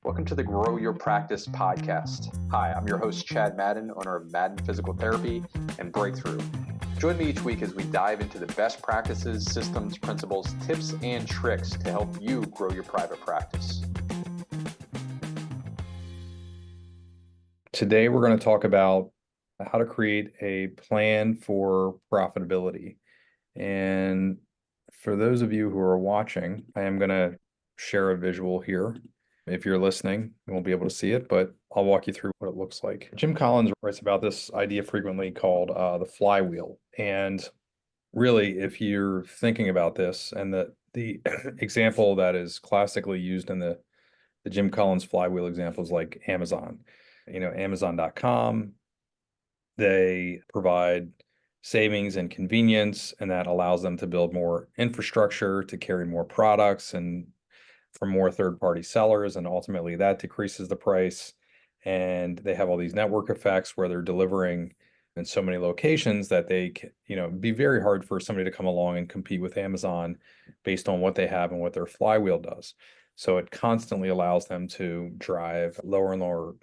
Welcome to the Grow Your Practice podcast. Hi, I'm your host, Chad Madden, owner of Madden Physical Therapy and Breakthrough. Join me each week as we dive into the best practices, systems, principles, tips, and tricks to help you grow your private practice. Today, we're going to talk about how to create a plan for profitability. And for those of you who are watching, I am going to share a visual here. If you're listening, you won't be able to see it, but I'll walk you through what it looks like. Jim Collins writes about this idea frequently called the flywheel. And really, if you're thinking about this, and the example that is classically used in the Jim Collins flywheel example is like Amazon. Amazon.com, they provide savings and convenience, and that allows them to build more infrastructure to carry more products and from more third-party sellers, and ultimately that decreases the price. And they have all these network effects where they're delivering in so many locations that they can, be very hard for somebody to come along and compete with Amazon based on what they have and what their flywheel does. So it constantly allows them to drive lower and lower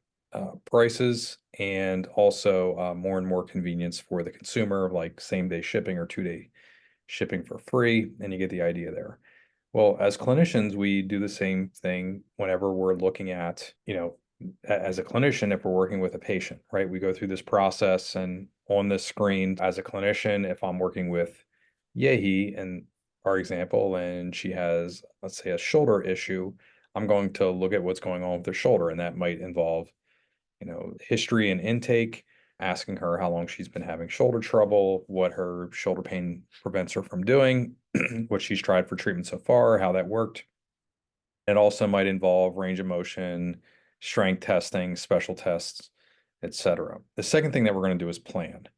prices, and also more and more convenience for the consumer, like same-day shipping or two-day shipping for free, and you get the idea there. Well, as clinicians, we do the same thing whenever we're looking at, as a clinician, if we're working with a patient, right? We go through this process, and on this screen, as a clinician, if I'm working with Yehi in our example, and she has, let's say, a shoulder issue, I'm going to look at what's going on with her shoulder, and that might involve, history and intake, asking her how long she's been having shoulder trouble, what her shoulder pain prevents her from doing, what she's tried for treatment so far, how that worked. It also might involve range of motion, strength testing, special tests, etc. The second thing that we're going to do is plan.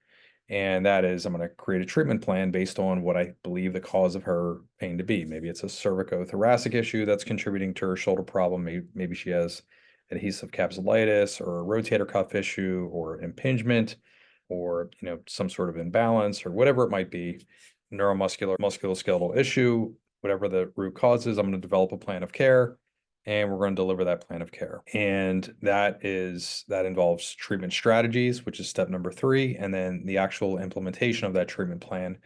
And that is, I'm going to create a treatment plan based on what I believe the cause of her pain to be. Maybe it's a cervicothoracic issue that's contributing to her shoulder problem. Maybe she has adhesive capsulitis or a rotator cuff issue or impingement, or some sort of imbalance or whatever it might be, neuromuscular, musculoskeletal issue, whatever the root cause is. I'm going to develop a plan of care, and we're going to deliver that plan of care. And that involves treatment strategies, which is step number 3, and then the actual implementation of that treatment plan,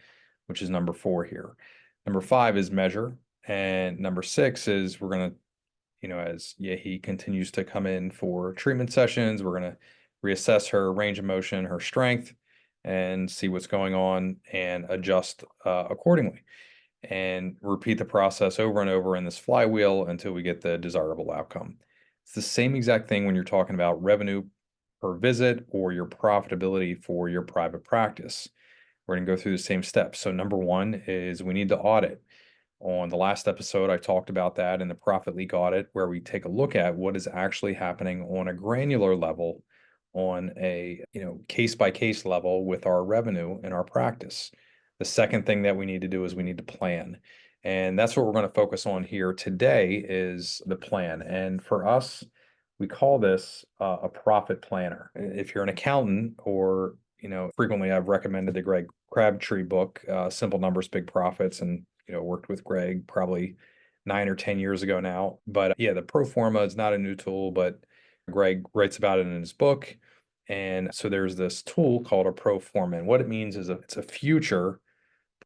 which is number 4 here. Number 5 is measure, and number 6 is we're going to, as Yehi continues to come in for treatment sessions, we're going to reassess her range of motion, her strength, and see what's going on and adjust accordingly. And repeat the process over and over in this flywheel until we get the desirable outcome. It's the same exact thing when you're talking about revenue per visit or your profitability for your private practice. We're going to go through the same steps. So number 1 is we need to audit. On the last episode, I talked about that in the Profit Leak audit, where we take a look at what is actually happening on a granular level, on a case-by-case level with our revenue in our practice. The second thing that we need to do is we need to plan. And that's what we're going to focus on here today, is the plan. And for us, we call this a profit planner. If you're an accountant, or, frequently I've recommended the Greg Crabtree book, Simple Numbers, Big Profits, and worked with Greg probably 9 or 10 years ago now. But the Pro Forma is not a new tool, but Greg writes about it in his book. And so there's this tool called a Pro Forma. And what it means is it's a future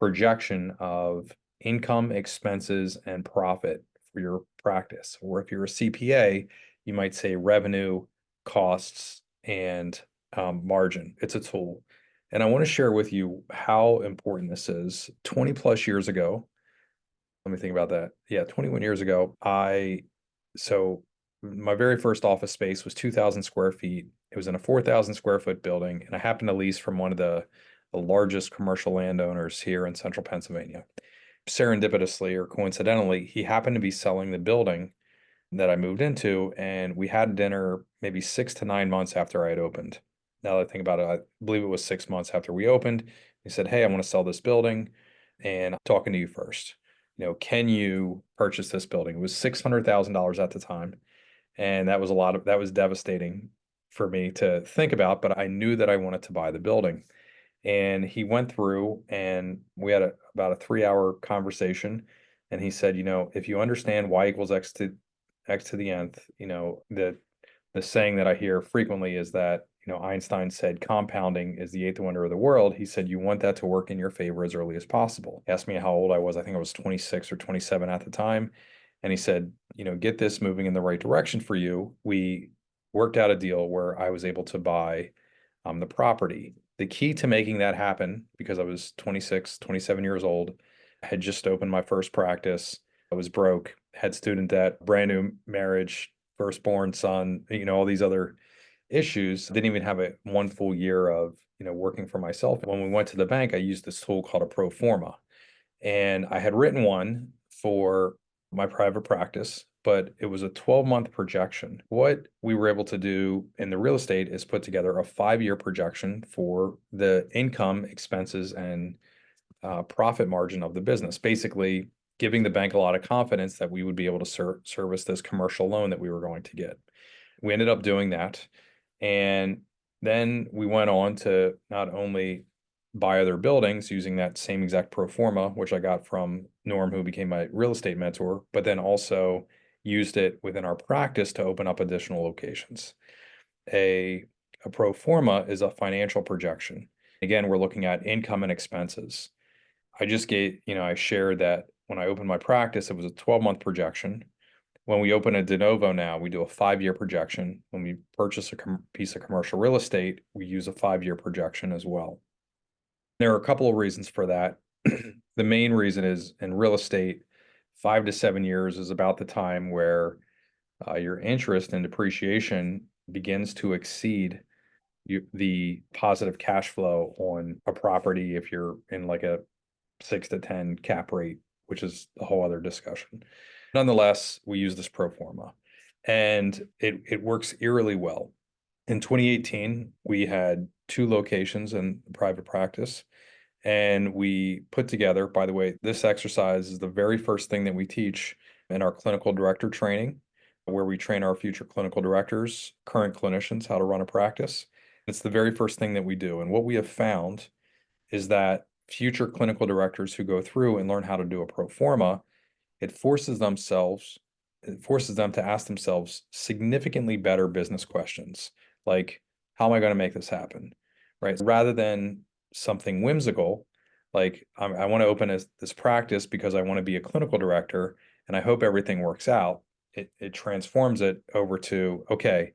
projection of income, expenses, and profit for your practice. Or if you're a CPA, you might say revenue, costs, and margin. It's a tool. And I want to share with you how important this is. 20 plus years ago, let me think about that. 21 years ago, my very first office space was 2,000 square feet. It was in a 4,000 square foot building, and I happened to lease from one of the largest commercial landowners here in central Pennsylvania. Serendipitously or coincidentally, he happened to be selling the building that I moved into, and we had dinner maybe 6 to 9 months after I had opened. Now that I think about it, I believe it was 6 months after we opened. He said, "Hey, I want to sell this building, and I'm talking to you first. Can you purchase this building?" It was $600,000 at the time. And that was devastating for me to think about, but I knew that I wanted to buy the building. And he went through, and we had about a 3-hour conversation. And he said, if you understand y equals x to x to the nth, the saying that I hear frequently is that, Einstein said compounding is the eighth wonder of the world. He said you want that to work in your favor as early as possible. He asked me how old I was. I think I was 26 or 27 at the time. And he said, get this moving in the right direction for you. We worked out a deal where I was able to buy the property. The key to making that happen, because I was 26, 27 years old, I had just opened my first practice. I was broke, had student debt, brand new marriage, firstborn son, all these other issues. Didn't even have one full year of, working for myself. When we went to the bank, I used this tool called a Pro Forma. And I had written one for my private practice, but it was a 12-month projection. What we were able to do in the real estate is put together a 5-year projection for the income, expenses, and profit margin of the business, basically giving the bank a lot of confidence that we would be able to service this commercial loan that we were going to get. We ended up doing that. And then we went on to not only buy other buildings using that same exact pro forma, which I got from Norm, who became my real estate mentor, but then also used it within our practice to open up additional locations. A pro forma is a financial projection. Again, we're looking at income and expenses. I shared that when I opened my practice, it was a 12-month projection. When we open a de novo now, we do a 5-year projection. When we purchase a piece of commercial real estate, we use a 5-year projection as well. There are a couple of reasons for that. The main reason is in real estate, 5 to 7 years is about the time where your interest and depreciation begins to exceed the positive cash flow on a property if you're in like a 6 to 10 cap rate, which is a whole other discussion. Nonetheless, we use this pro forma, and it works eerily well. In 2018, we had 2 locations in private practice, and we put together, by the way, this exercise is the very first thing that we teach in our clinical director training, where we train our future clinical directors, current clinicians, how to run a practice. It's the very first thing that we do. And what we have found is that future clinical directors who go through and learn how to do a pro forma, it forces them to ask themselves significantly better business questions, like, how am I going to make this happen? Right? Rather than something whimsical, like I want to open this practice because I want to be a clinical director and I hope everything works out. It transforms it over to, okay,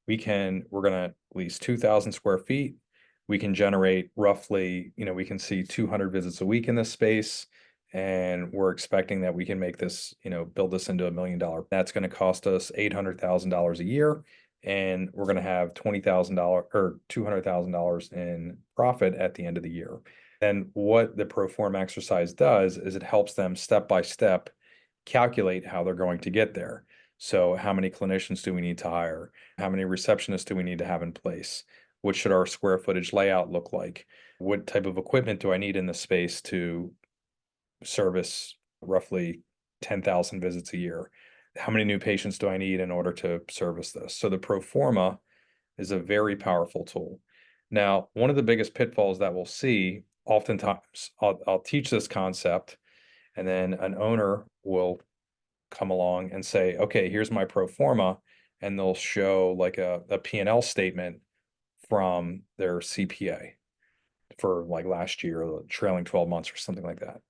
we're going to lease 2,000 square feet. We can generate roughly, we can see 200 visits a week in this space. And we're expecting that we can make this, build this into $1 million. That's going to cost us $800,000 a year. And we're going to have $20,000 or $200,000 in profit at the end of the year. And what the pro forma exercise does is it helps them step by step calculate how they're going to get there. So how many clinicians do we need to hire? How many receptionists do we need to have in place? What should our square footage layout look like? What type of equipment do I need in the space to service roughly 10,000 visits a year? How many new patients do I need in order to service this? So the pro forma is a very powerful tool. Now, one of the biggest pitfalls that we'll see, oftentimes, I'll teach this concept, and then an owner will come along and say, okay, here's my pro forma, and they'll show like a P&L statement from their CPA for like last year, or trailing 12 months or something like that.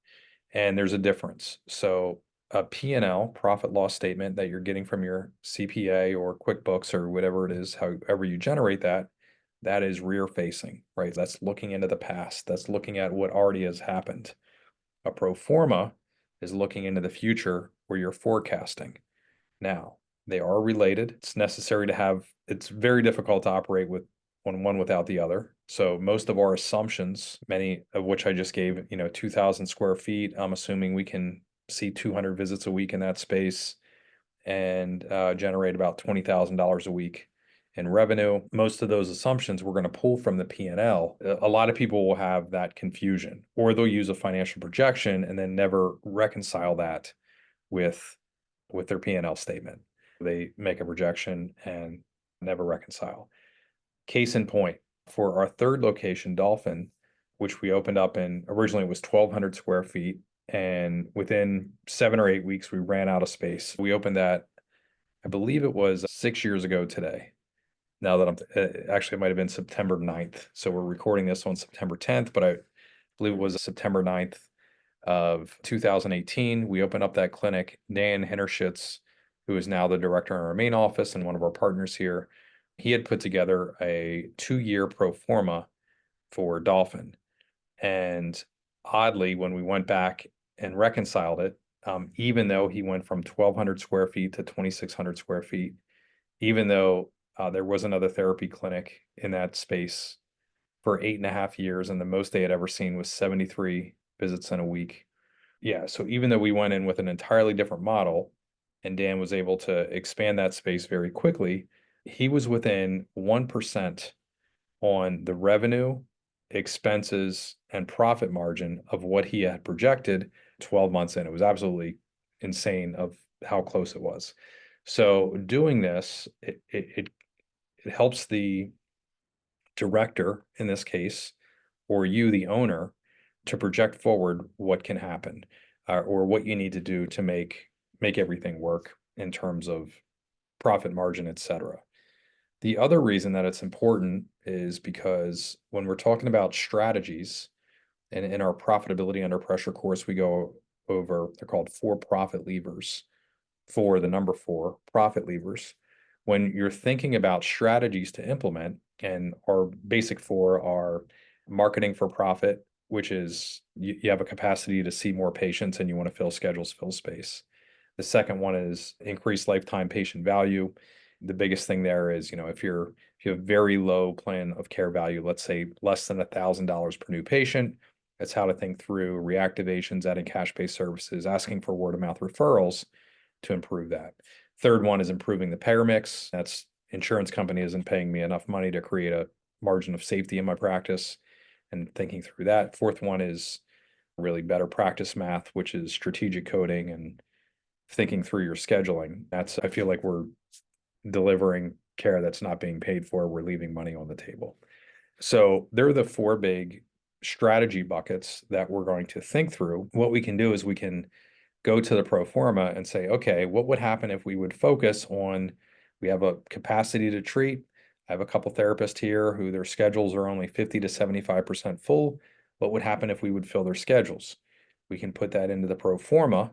And there's a difference. So a P&L, profit loss statement that you're getting from your CPA or QuickBooks or whatever it is, however you generate that, that is rear facing, right? That's looking into the past. That's looking at what already has happened. A pro forma is looking into the future where you're forecasting. Now, they are related. It's necessary to have, it's very difficult to operate with one without the other. So most of our assumptions, many of which I just gave, 2,000 square feet, I'm assuming we can see 200 visits a week in that space and generate about $20,000 a week in revenue. Most of those assumptions we're going to pull from the P&L. A lot of people will have that confusion, or they'll use a financial projection and then never reconcile that with their P&L statement. They make a projection and never reconcile. Case in point, for our third location, Dolphin, which we opened up in, originally it was 1,200 square feet. And within 7 or 8 weeks, we ran out of space. We opened that I believe it was 6 years ago today. Now that actually, it might have been September 9th. So we're recording this on September 10th, but I believe it was September 9th of 2018. We opened up that clinic. Dan Hinterschitz, who is now the director in our main office and one of our partners here, he had put together a 2-year pro forma for Dolphin. And oddly, when we went back and reconciled it, even though he went from 1,200 square feet to 2,600 square feet, even though there was another therapy clinic in that space for 8.5 years, and the most they had ever seen was 73 visits in a week. Yeah, so even though we went in with an entirely different model and Dan was able to expand that space very quickly, he was within 1% on the revenue, expenses, and profit margin of what he had projected 12 months in. It was absolutely insane of how close it was. So doing this, it helps the director in this case, or you, the owner, to project forward what can happen, or what you need to do to make everything work in terms of profit margin, etc. The other reason that it's important is because when we're talking about strategies, and in our Profitability Under Pressure course, we go over, they're called 4 profit levers, for the number 4 profit levers. When you're thinking about strategies to implement, and our basic 4 are marketing for profit, which is you have a capacity to see more patients and you want to fill schedules, fill space. The second one is increase lifetime patient value. The biggest thing there is, if you have very low plan of care value, let's say less than $1,000 per new patient, that's how to think through reactivations, adding cash-based services, asking for word-of-mouth referrals to improve that. Third one is improving the payer mix. That's insurance company isn't paying me enough money to create a margin of safety in my practice, and thinking through that. Fourth one is really better practice math, which is strategic coding and thinking through your scheduling. I feel like we're delivering care that's not being paid for. We're leaving money on the table. So they're the 4 big strategy buckets that we're going to think through. What we can do is we can go to the pro forma and say, okay, what would happen if we would focus on, we have a capacity to treat. I have a couple therapists here who their schedules are only 50 to 75% full. What would happen if we would fill their schedules? We can put that into the pro forma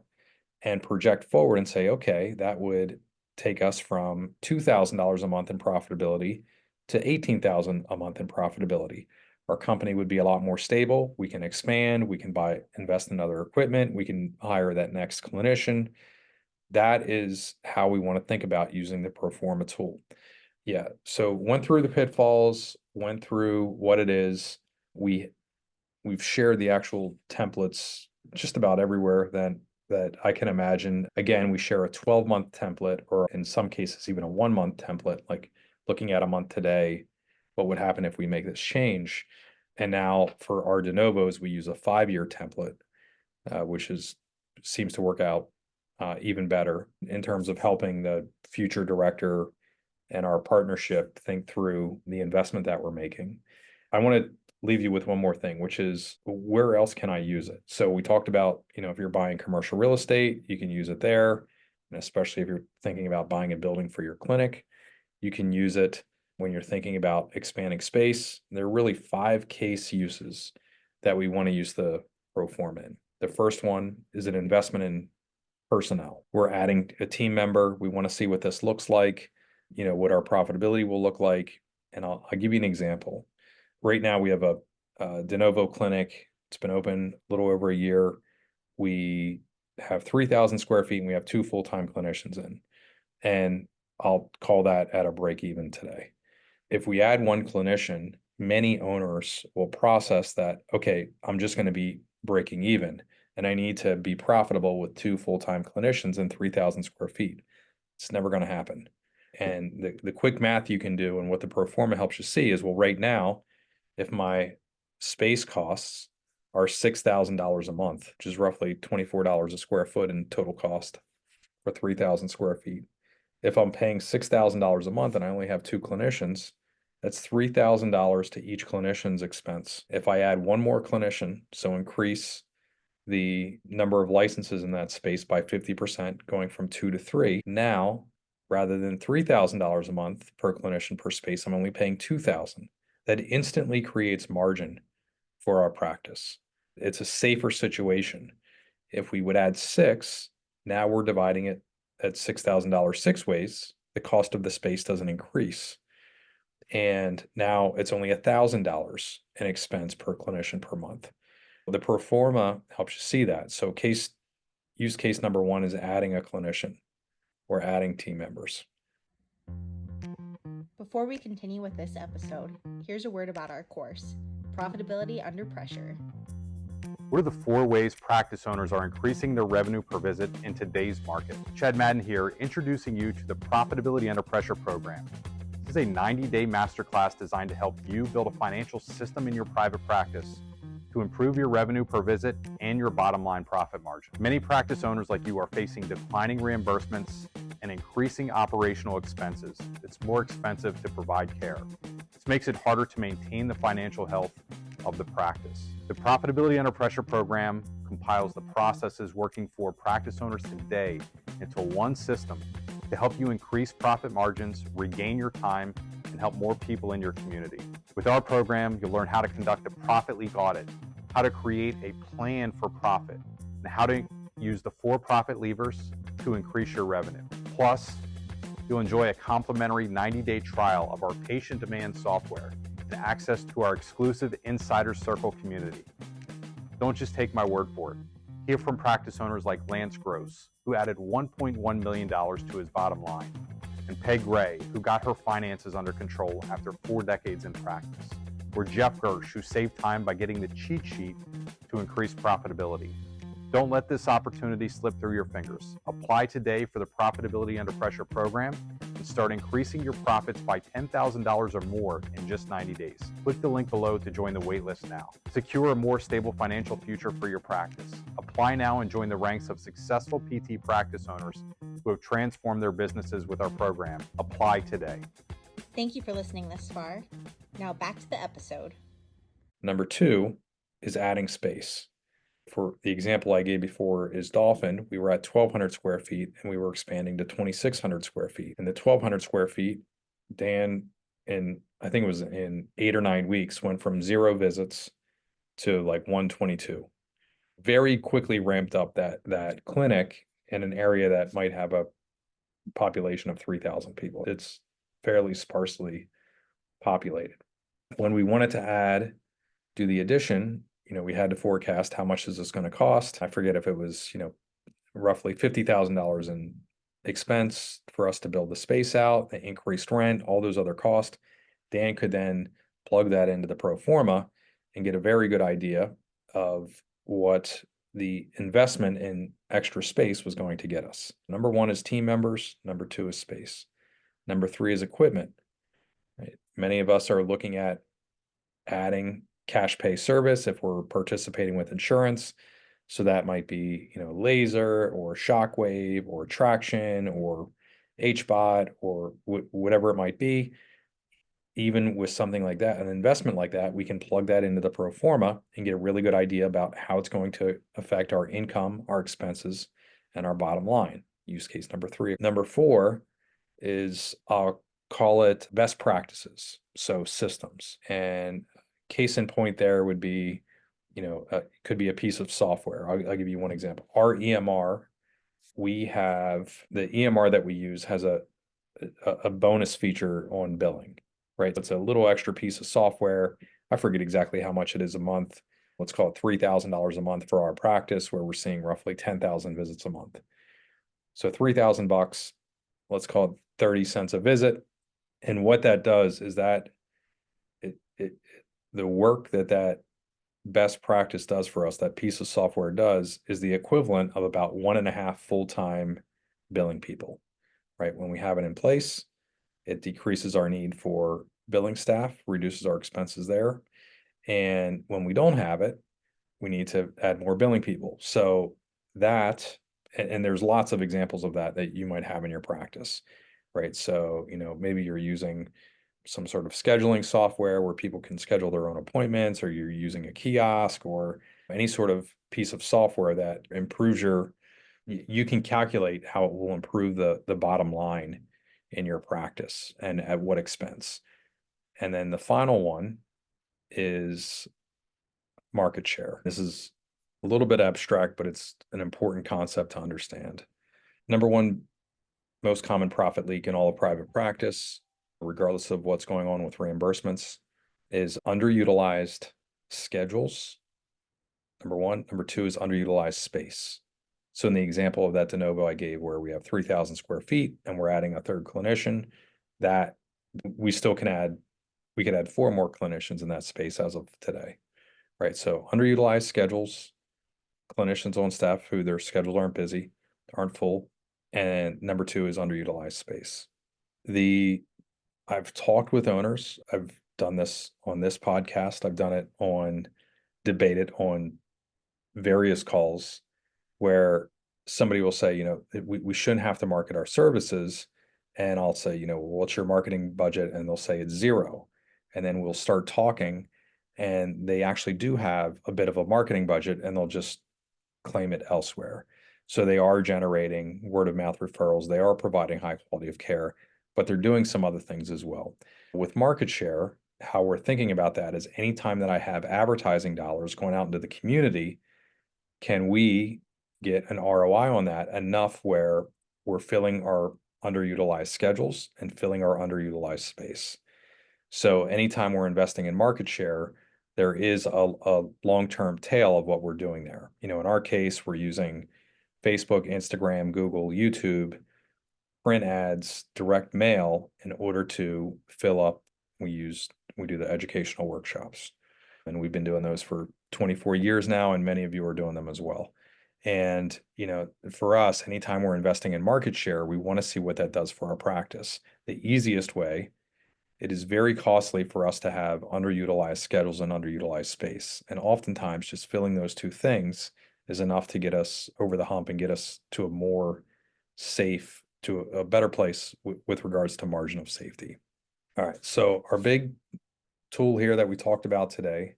and project forward and say, okay, that would take us from $2,000 a month in profitability to $18,000 a month in profitability. Our company would be a lot more stable. We can expand, we can invest in other equipment, we can hire that next clinician. That is how we want to think about using the pro forma tool. Yeah, so went through the pitfalls, went through what it is. We've shared the actual templates just about everywhere that I can imagine. Again, we share a 12-month template, or in some cases, even a 1-month template, like looking at a month today, what would happen if we make this change? And now for our de novos, we use a 5-year template, which seems to work out even better in terms of helping the future director and our partnership think through the investment that we're making. I want to leave you with one more thing, which is, where else can I use it? So we talked about, if you're buying commercial real estate, you can use it there. And especially if you're thinking about buying a building for your clinic, you can use it when you're thinking about expanding space. There are really 5 case uses that we want to use the pro forma in. The first one is an investment in personnel. We're adding a team member. We want to see what this looks like, what our profitability will look like. And I'll give you an example. Right now, we have a de novo clinic. It's been open a little over a year. We have 3,000 square feet and we have 2 full-time clinicians in. And I'll call that at a break even today. If we add 1 clinician, many owners will process that, okay, I'm just going to be breaking even and I need to be profitable with 2 full-time clinicians and 3,000 square feet. It's never going to happen. And the quick math you can do, and what the pro forma helps you see, is, well, right now, if my space costs are $6,000 a month, which is roughly $24 a square foot in total cost for 3,000 square feet. If I'm paying $6,000 a month and I only have 2 clinicians, that's $3,000 to each clinician's expense. If I add 1 more clinician, so increase the number of licenses in that space by 50%, going from 2 to 3, now rather than $3,000 a month per clinician per space, I'm only paying $2,000. That instantly creates margin for our practice. It's a safer situation. If we would add 6, now we're dividing it at $6,000 6 ways. The cost of the space doesn't increase. And now it's only $1,000 in expense per clinician per month. The Pro Forma helps you see that. So use case number 1 is adding a clinician or adding team members. Before we continue with this episode, here's a word about our course, Profitability Under Pressure. What are the 4 ways practice owners are increasing their revenue per visit in today's market? Chad Madden here, introducing you to the Profitability Under Pressure program. This is a 90-day masterclass designed to help you build a financial system in your private practice to improve your revenue per visit and your bottom line profit margin. Many practice owners like you are facing declining reimbursements and increasing operational expenses. It's more expensive to provide care. This makes it harder to maintain the financial health of the practice. The Profitability Under Pressure program compiles the processes working for practice owners today into one system to help you increase profit margins, regain your time, and help more people in your community. With our program, you'll learn how to conduct a profit leak audit, how to create a plan for profit, and how to use the 4 profit levers to increase your revenue. Plus, you'll enjoy a complimentary 90-day trial of our patient demand software and access to our exclusive Insider Circle community. Don't just take my word for it. Hear from practice owners like Lance Gross, who added $1.1 million to his bottom line, and Peg Gray, who got her finances under control after 4 decades in practice, or Jeff Gersh, who saved time by getting the cheat sheet to increase profitability. Don't let this opportunity slip through your fingers. Apply today for the Profitability Under Pressure program and start increasing your profits by $10,000 or more in just 90 days. Click the link below to join the waitlist now. Secure a more stable financial future for your practice. Apply now and join the ranks of successful PT practice owners who have transformed their businesses with our program. Apply today. Thank you for listening this far. Now back to the episode. Number 2 is adding space. For the example I gave before is Dolphin, we were at 1,200 square feet and we were expanding to 2,600 square feet. In the 1,200 square feet, Dan, I think it was in 8 or 9 weeks, went from 0 visits to like 122. Very quickly ramped up that clinic in an area that might have a population of 3,000 people. It's fairly sparsely populated. When we wanted to do the addition, we had to forecast how much is this going to cost. I forget if it was, roughly $50,000 in expense for us to build the space out, the increased rent, all those other costs. Dan could then plug that into the Pro Forma and get a very good idea of what the investment in extra space was going to get us. Number 1 is team members. Number 2 is space. Number 3 is equipment. Right? Many of us are looking at adding cash pay service if we're participating with insurance. So that might be, laser or shockwave or traction or HBOT or whatever it might be. Even with something like that, an investment like that, we can plug that into the Pro Forma and get a really good idea about how it's going to affect our income, our expenses, and our bottom line. Use case number 3. Number 4 is, I'll call it best practices. So systems. And case in point there would be, it could be a piece of software. I'll give you one example. Our EMR, we have the EMR that we use has a bonus feature on billing, right? It's a little extra piece of software. I forget exactly how much it is a month. Let's call it $3,000 a month for our practice, where we're seeing roughly 10,000 visits a month. So $3,000, let's call it 30 cents a visit. And what that does is that the work that best practice does for us, that piece of software does, is the equivalent of about 1.5 full-time billing people, right? When we have it in place, it decreases our need for billing staff, reduces our expenses there. And when we don't have it, we need to add more billing people. So that, and there's lots of examples of that you might have in your practice, right? So, maybe you're using some sort of scheduling software where people can schedule their own appointments, or you're using a kiosk or any sort of piece of software that improves you can calculate how it will improve the bottom line in your practice and at what expense. And then the final one is market share. This is a little bit abstract, but it's an important concept to understand. Number one, most common profit leak in all of private practice, regardless of what's going on with reimbursements, is underutilized schedules. Number one. Number two is underutilized space. So in the example of that de novo I gave, where we have 3,000 square feet and we're adding a third clinician, that we still can add, we could add 4 more clinicians in that space as of today, right? So underutilized schedules, clinicians on staff who their schedules aren't busy, aren't full. And number 2 is underutilized space. I've talked with owners. I've done this on this podcast. I've done it on, debated on various calls where somebody will say, we shouldn't have to market our services. And I'll say, well, what's your marketing budget? And they'll say it's 0. And then we'll start talking, and they actually do have a bit of a marketing budget, and they'll just claim it elsewhere. So they are generating word of mouth referrals. They are providing high quality of care, but they're doing some other things as well. With market share, how we're thinking about that is anytime that I have advertising dollars going out into the community, can we get an ROI on that enough where we're filling our underutilized schedules and filling our underutilized space? So anytime we're investing in market share, there is a long-term tail of what we're doing there. In our case, we're using Facebook, Instagram, Google, YouTube, print ads, direct mail in order to fill up. We do the educational workshops, and we've been doing those for 24 years now, and many of you are doing them as well. And, for us, anytime we're investing in market share, we want to see what that does for our practice. The easiest way, it is very costly for us to have underutilized schedules and underutilized space. And oftentimes just filling those 2 things is enough to get us over the hump and get us to a more safe, to a better place with regards to margin of safety. All right. So our big tool here that we talked about today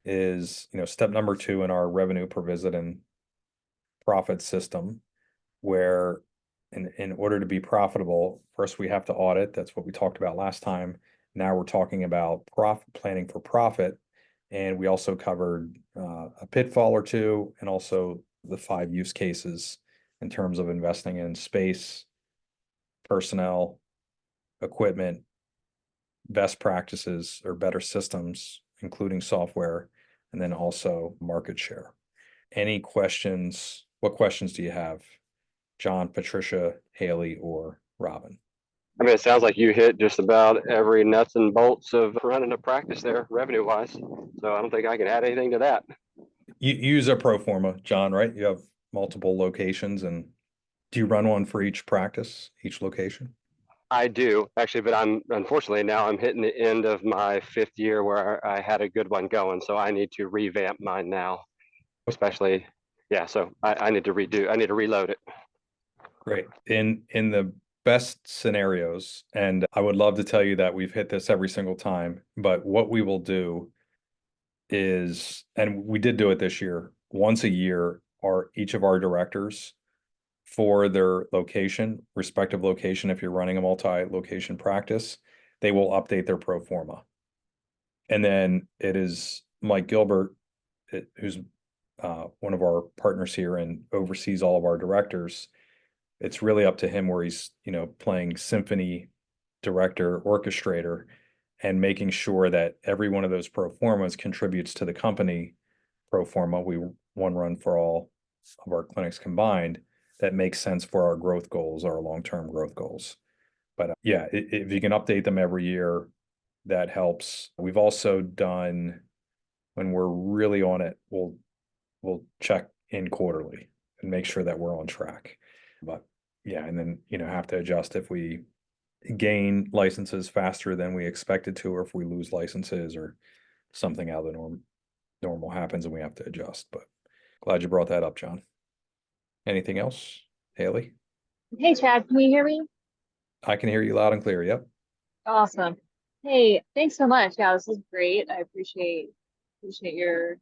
is, step number 2 in our revenue per visit and profit system, where in order to be profitable, first we have to audit. That's what we talked about last time. Now we're talking about planning for profit. And we also covered a pitfall or 2, and also the 5 use cases in terms of investing in space, personnel, equipment, best practices or better systems, including software, and then also market share. Any questions? What questions do you have? John, Patricia, Haley, or Robin? I mean, it sounds like you hit just about every nuts and bolts of running a practice there, revenue wise. So I don't think I can add anything to that. You use a Pro Forma, John, right? You have multiple locations, and do you run one for each practice, each location? I do actually, but unfortunately now I'm hitting the end of my 5th year where I had a good one going. So I need to revamp mine now, especially. Yeah. So I need to reload it. Great. In the best scenarios, and I would love to tell you that we've hit this every single time, but what we will do is, and we did do it this year, once a year, each of our directors for their location, respective location, if you're running a multi-location practice, they will update their pro forma. And then it is Mike Gilbert, who's one of our partners here and oversees all of our directors. It's really up to him where he's, playing symphony director, orchestrator, and making sure that every one of those pro formas contributes to the company pro forma. We one run for all of our clinics combined that makes sense for our growth goals, our long-term growth goals. But yeah, if you can update them every year, that helps. We've also done, when we're really on it, we'll check in quarterly and make sure that we're on track. But yeah, and then, have to adjust if we gain licenses faster than we expected to, or if we lose licenses or something out of the normal happens and we have to adjust. But glad you brought that up, John. Anything else, Haley? Hey, Chad, can you hear me? I can hear you loud and clear. Yep. Awesome. Hey, thanks so much. Yeah, this is great. I appreciate your,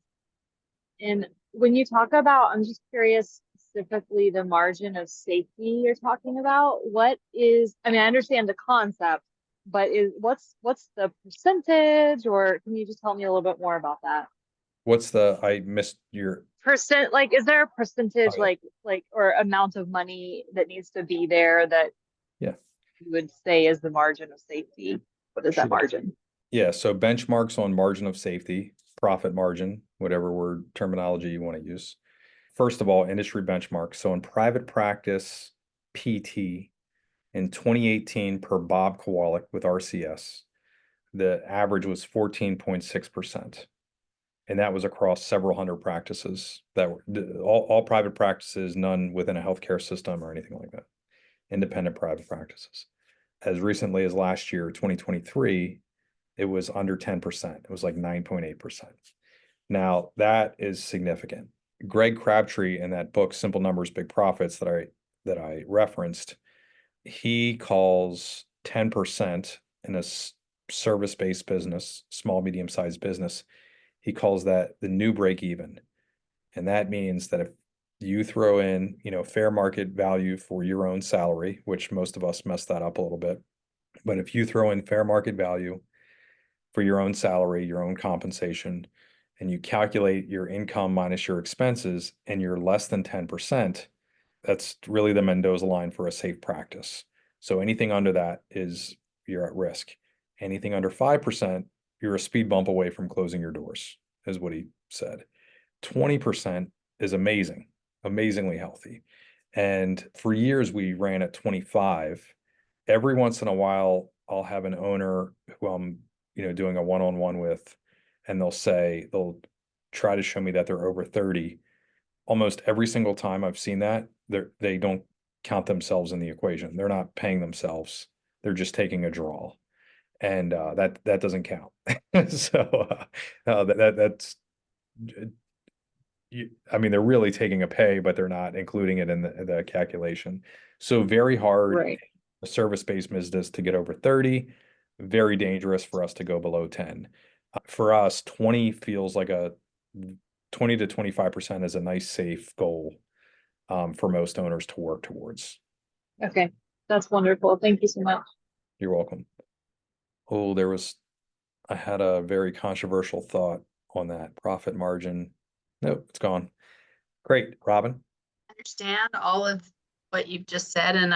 and when you talk about, I'm just curious, specifically the margin of safety you're talking about? What is, I mean, I understand the concept, but what's the percentage, or can you just tell me a little bit more about that? I missed your, Percent, like, is there a oh percentage, yeah, or amount of money that needs to be there that yeah, you would say is the margin of safety? What is that sure. margin? Yeah, so benchmarks on margin of safety, profit margin, whatever word terminology you want to use. First of all, industry benchmark. So in private practice PT in 2018 per Bob Kowalik with RCS, the average was 14.6%. And that was across several hundred practices that were all private practices, none within a healthcare system or anything like that, independent private practices. As recently as last year, 2023, it was under 10%. It was like 9.8%. Now that is significant. Greg Crabtree in that book, Simple Numbers, Big Profits, that I referenced, he calls 10% in a service-based business, small, medium-sized business. He calls that the new break even. And that means that if you throw in, fair market value for your own salary, which most of us mess that up a little bit, but if you throw in fair market value for your own salary, your own compensation, and you calculate your income minus your expenses, and you're less than 10%, that's really the Mendoza line for a safe practice. So anything under that you're at risk. Anything under 5%, you're a speed bump away from closing your doors, is what he said. 20% is amazingly healthy. And for years we ran at 25. Every once in a while, I'll have an owner who I'm, doing a one-on-one with, and they'll try to show me that they're over 30. Almost every single time I've seen that, they don't count themselves in the equation. They're not paying themselves. They're just taking a draw. And that doesn't count. So that's I mean, they're really taking a pay, but they're not including it in the calculation. So very hard Right. a service-based business to get over 30, very dangerous for us to go below 10. For us, 20 feels like 20 to 25% is a nice safe goal for most owners to work towards. Okay. That's wonderful. Thank you so much. You're welcome. Oh, I had a very controversial thought on that profit margin. Nope, it's gone. Great, Robin. Understand all of what you've just said, and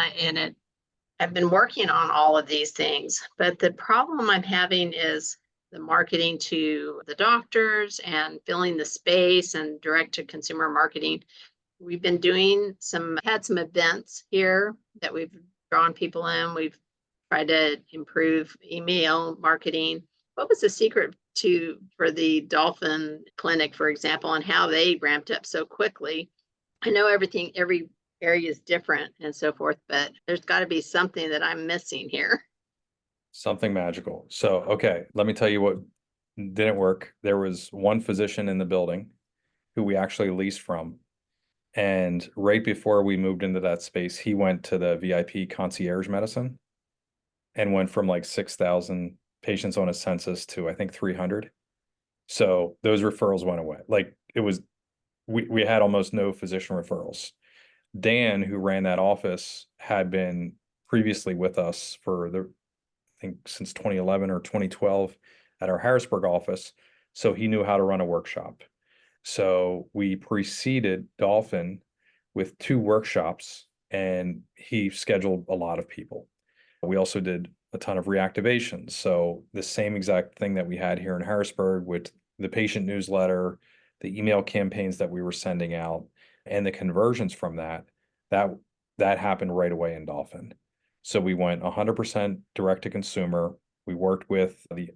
I've been working on all of these things, but the problem I'm having is the marketing to the doctors and filling the space and direct to consumer marketing. We've been had some events here that we've drawn people in. We've tried to improve email marketing. What was the secret for the Dolphin Clinic, for example, and how they ramped up so quickly? I know every area is different and so forth, but there's got to be something that I'm missing here. Something magical. So, okay, let me tell you what didn't work. There was one physician in the building who we actually leased from. And right before we moved into that space, he went to the VIP concierge medicine and went from like 6,000 patients on a census to I think 300. So those referrals went away. Like we had almost no physician referrals. Dan, who ran that office, had been previously with us for I think since 2011 or 2012 at our Harrisburg office. So he knew how to run a workshop. So we preceded Dolphin with 2 workshops, and he scheduled a lot of people. We also did a ton of reactivations. So the same exact thing that we had here in Harrisburg with the patient newsletter, the email campaigns that we were sending out, and the conversions from that happened right away in Dolphin. So we went 100% direct to consumer. We worked with the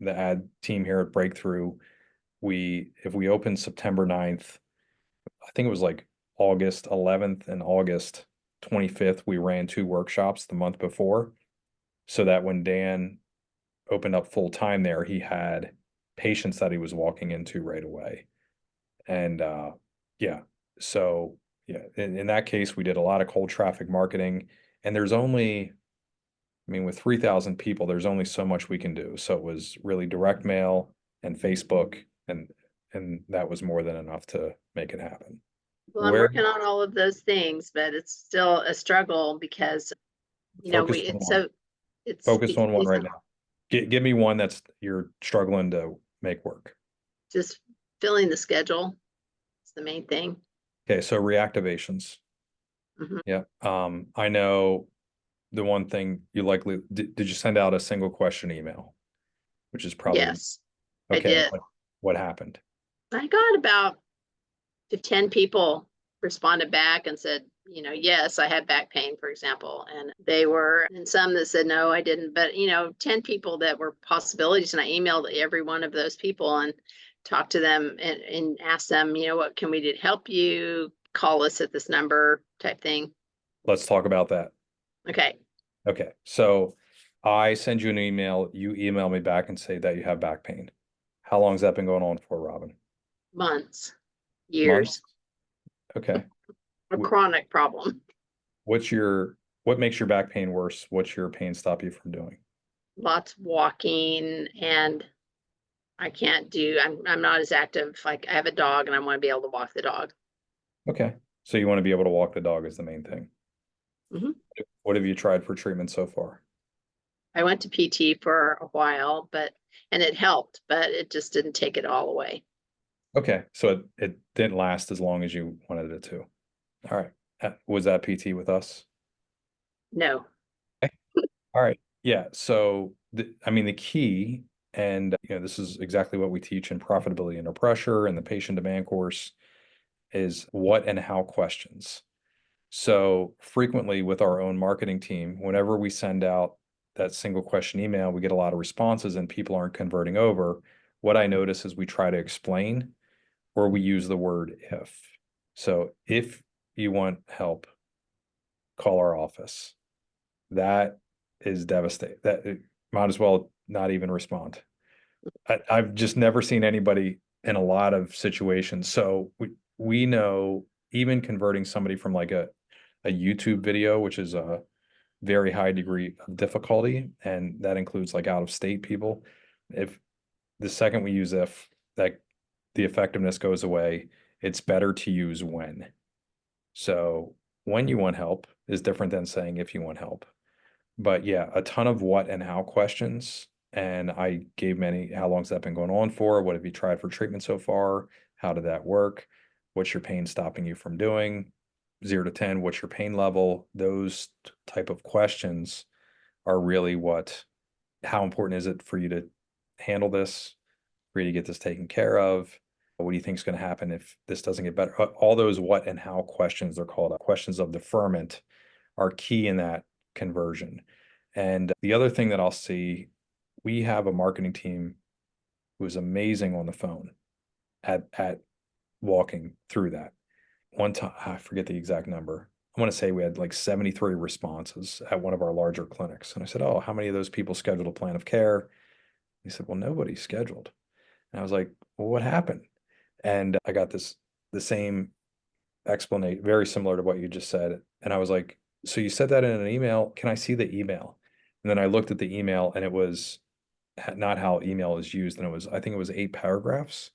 ad team here at Breakthrough. If we opened September 9th, I think it was like August 11th and August 25th, we ran 2 workshops the month before, so that when Dan opened up full time there, he had patients that he was walking into right away. And in that case, we did a lot of cold traffic marketing, and with 3,000 people, there's only so much we can do. So it was really direct mail and Facebook, and that was more than enough to make it happen. Well, I'm Where working on all of those things, but it's still a struggle because, focus on it's one. so, it's Focus on one right confusing. now. Give me one that's you're struggling to make work. Just filling the schedule is the main thing. Okay, so reactivations. Mhm. Yeah. I know the one thing you likely did you send out a single question email, which is probably Yes, I okay. did. What happened? I got about 10 people responded back and said, yes, I had back pain, for example. And some that said, no, I didn't. But, 10 people that were possibilities. And I emailed every one of those people and talked to them and asked them, what can we do to help you? Call us at this number type thing. Let's talk about that. Okay. Okay, so I send you an email, you email me back and say that you have back pain. How long has that been going on for, Robin? Months, Months? years, Okay. a chronic problem. What makes your back pain worse? What's your pain stop you from doing? Lots of walking, and I can't do, I'm not as active. Like, I have a dog and I want to be able to walk the dog. Okay, so you want to be able to walk the dog is the main thing. Mhm. What have you tried for treatment so far? I went to PT for a while, and it helped, but it just didn't take it all away. Okay, so it didn't last as long as you wanted it to. All right. Was that PT with us? No. All right. Yeah. So I mean, the key, and this is exactly what we teach in Profitability Under Pressure and the Patient Demand course, is what and how questions. So frequently with our own marketing team, whenever we send out that single question email, we get a lot of responses and people aren't converting over. What I notice is we try to explain or we use the word if. So if you want help, call our office. That is devastating. That might as well not even respond. I've just never seen anybody in a lot of situations. So we know even converting somebody from like a YouTube video, which is a very high degree of difficulty, and that includes like out of state people. If the second we use if, that the effectiveness goes away, it's better to use when. So when you want help is different than saying if you want help. But yeah, a ton of what and how questions. And I gave many, how long's that been going on for? What have you tried for treatment so far? How did that work? What's your pain stopping you from doing? 0 to 10, what's your pain level? Those type of questions are really how important is it for you to handle this, for you to get this taken care of? What do you think is going to happen if this doesn't get better? All those what and how questions, they're called questions of deferment, are key in that conversion. And the other thing that I'll see, we have a marketing team who is amazing on the phone at walking through that. One time, I forget the exact number. I want to say we had like 73 responses at one of our larger clinics. And I said, oh, how many of those people scheduled a plan of care? He said, well, nobody scheduled. And I was like, well, what happened? And I got the same explanation, very similar to what you just said. And I was like, so you said that in an email. Can I see the email? And then I looked at the email and it was not how email is used. And I think it was 8 paragraphs.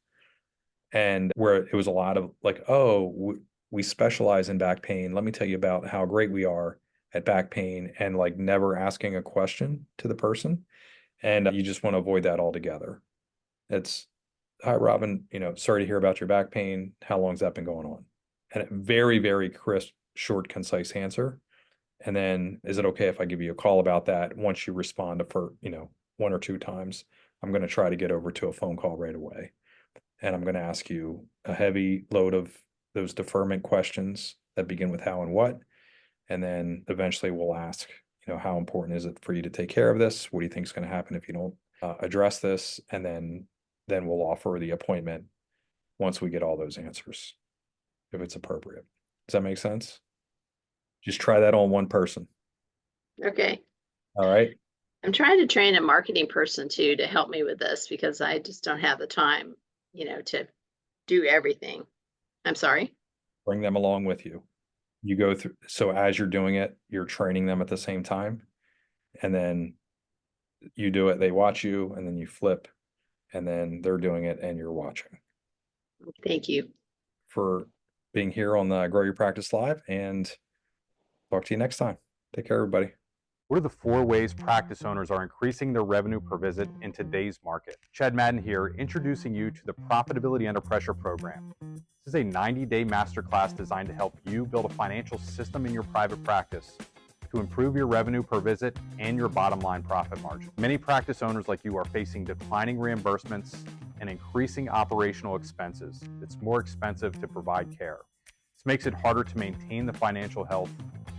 And where it was a lot of like, oh, we specialize in back pain. Let me tell you about how great we are at back pain, and like never asking a question to the person. And you just want to avoid that altogether. It's, hi, Robin, sorry to hear about your back pain. How long's that been going on? And a very, very crisp, short, concise answer. And then, is it okay if I give you a call about that? Once you respond for, 1 or 2 times, I'm going to try to get over to a phone call right away. And I'm going to ask you a heavy load of those deferment questions that begin with how and what. And then eventually we'll ask, how important is it for you to take care of this? What do you think is going to happen if you don't address this? And then we'll offer the appointment once we get all those answers, if it's appropriate. Does that make sense? Just try that on one person. Okay. All right. I'm trying to train a marketing person too to help me with this because I just don't have the time, to do everything. I'm sorry. Bring them along with you. You go through, so as you're doing it, you're training them at the same time. And then you do it, they watch you, and then you flip, and then they're doing it and you're watching. Thank you. For being here on the Grow Your Practice Live, and talk to you next time. Take care, everybody. What are the 4 ways practice owners are increasing their revenue per visit in today's market? Chad Madden here, introducing you to the Profitability Under Pressure program. This is a 90-day masterclass designed to help you build a financial system in your private practice to improve your revenue per visit and your bottom line profit margin. Many practice owners like you are facing declining reimbursements and increasing operational expenses. It's more expensive to provide care. This makes it harder to maintain the financial health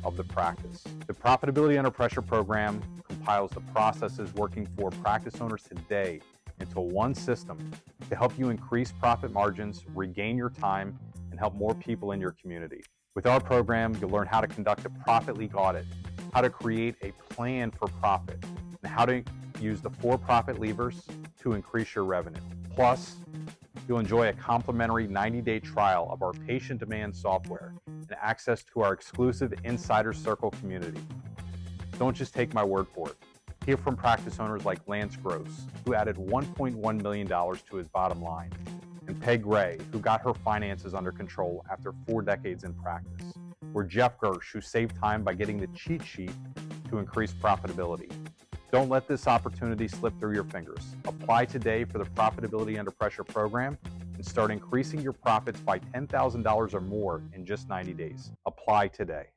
of the practice. The Profitability Under Pressure program compiles the processes working for practice owners today into one system to help you increase profit margins, regain your time, and help more people in your community. With our program, you'll learn how to conduct a profit leak audit, how to create a plan for profit, and how to use the 4 profit levers to increase your revenue. Plus, you'll enjoy a complimentary 90-day trial of our patient demand software and access to our exclusive Insider Circle community. Don't just take my word for it. Hear from practice owners like Lance Gross, who added $1.1 million to his bottom line, and Peg Gray, who got her finances under control after 4 decades in practice, or Jeff Gersh, who saved time by getting the cheat sheet to increase profitability. Don't let this opportunity slip through your fingers. Apply today for the Profitability Under Pressure program and start increasing your profits by $10,000 or more in just 90 days. Apply today.